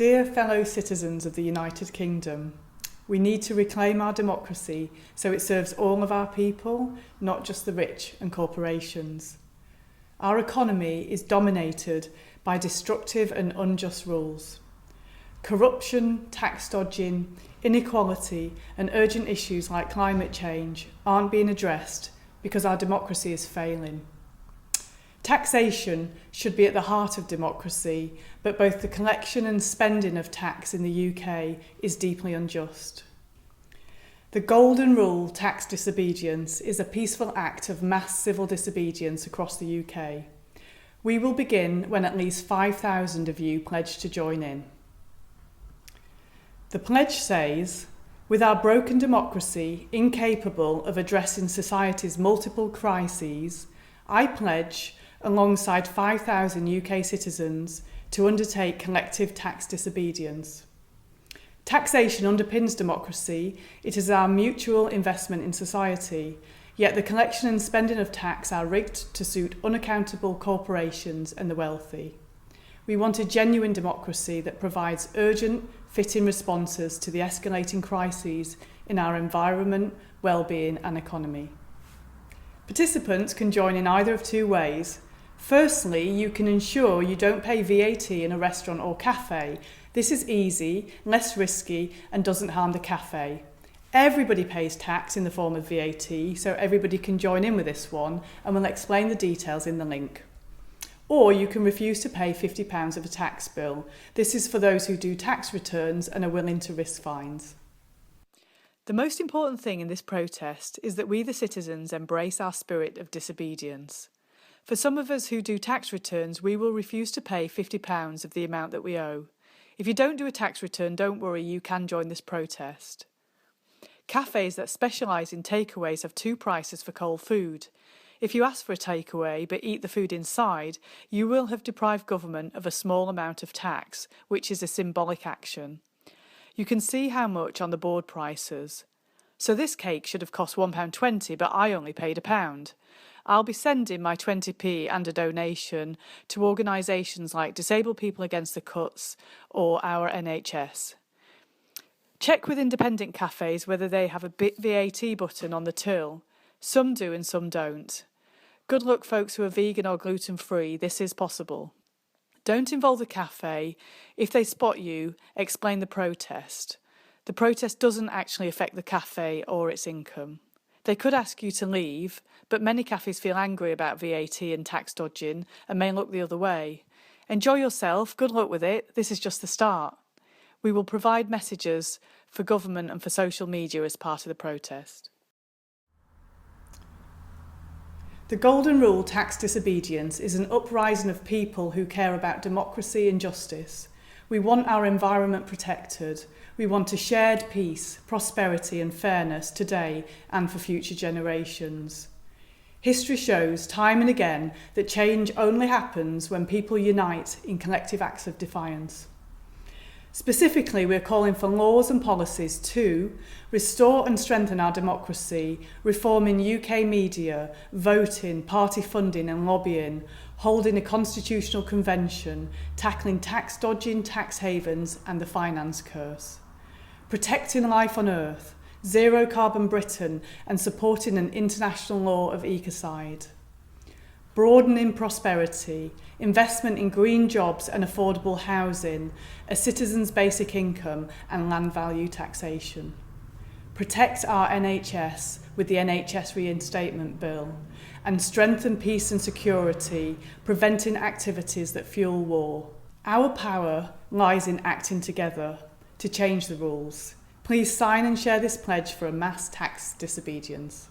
Dear fellow citizens of the United Kingdom, we need to reclaim our democracy so it serves all of our people, not just the rich and corporations. Our economy is dominated by destructive and unjust rules. Corruption, tax dodging, inequality and urgent issues like climate change aren't being addressed because our democracy is failing. Taxation should be at the heart of democracy, but both the collection and spending of tax in the UK is deeply unjust. The Golden Rule tax disobedience is a peaceful act of mass civil disobedience across the UK. We will begin when at least 5,000 of you pledge to join in. The pledge says, with our broken democracy incapable of addressing society's multiple crises, I pledge, alongside 5,000 UK citizens, to undertake collective tax disobedience. Taxation underpins democracy. It is our mutual investment in society, yet the collection and spending of tax are rigged to suit unaccountable corporations and the wealthy. We want a genuine democracy that provides urgent, fitting responses to the escalating crises in our environment, well-being and economy. Participants can join in either of two ways. Firstly, you can ensure you don't pay VAT in a restaurant or café. This is easy, less risky and doesn't harm the café. Everybody pays tax in the form of VAT, so everybody can join in with this one, and we'll explain the details in the link. Or you can refuse to pay £50 of a tax bill. This is for those who do tax returns and are willing to risk fines. The most important thing in this protest is that we the citizens embrace our spirit of disobedience. For some of us who do tax returns, we will refuse to pay £50 of the amount that we owe. If you don't do a tax return, don't worry, you can join this protest. Cafes that specialise in takeaways have two prices for cold food. If you ask for a takeaway but eat the food inside, you will have deprived government of a small amount of tax, which is a symbolic action. You can see how much on the board prices. So this cake should have cost £1.20, but I only paid £1. I'll be sending my 20p and a donation to organisations like Disabled People Against the Cuts or our NHS. Check with independent cafes whether they have a VAT button on the till. Some do and some don't. Good luck folks who are vegan or gluten-free, this is possible. Don't involve the cafe. If they spot you, explain the protest. The protest doesn't actually affect the cafe or its income. They could ask you to leave, but many cafes feel angry about VAT and tax dodging and may look the other way. Enjoy yourself, good luck with it, this is just the start. We will provide messages for government and for social media as part of the protest. The Golden Rule tax disobedience is an uprising of people who care about democracy and justice. We want our environment protected. We want a shared peace, prosperity and fairness today and for future generations. History shows time and again that change only happens when people unite in collective acts of defiance. Specifically, we're calling for laws and policies to restore and strengthen our democracy, reforming UK media, voting, party funding and lobbying, holding a constitutional convention, tackling tax dodging, tax havens and the finance curse, protecting life on earth, zero carbon Britain and supporting an international law of ecocide. Broadening prosperity, investment in green jobs and affordable housing, a citizen's basic income and land value taxation. Protect our NHS with the NHS reinstatement bill and strengthen peace and security, preventing activities that fuel war. Our power lies in acting together to change the rules. Please sign and share this pledge for a mass tax disobedience.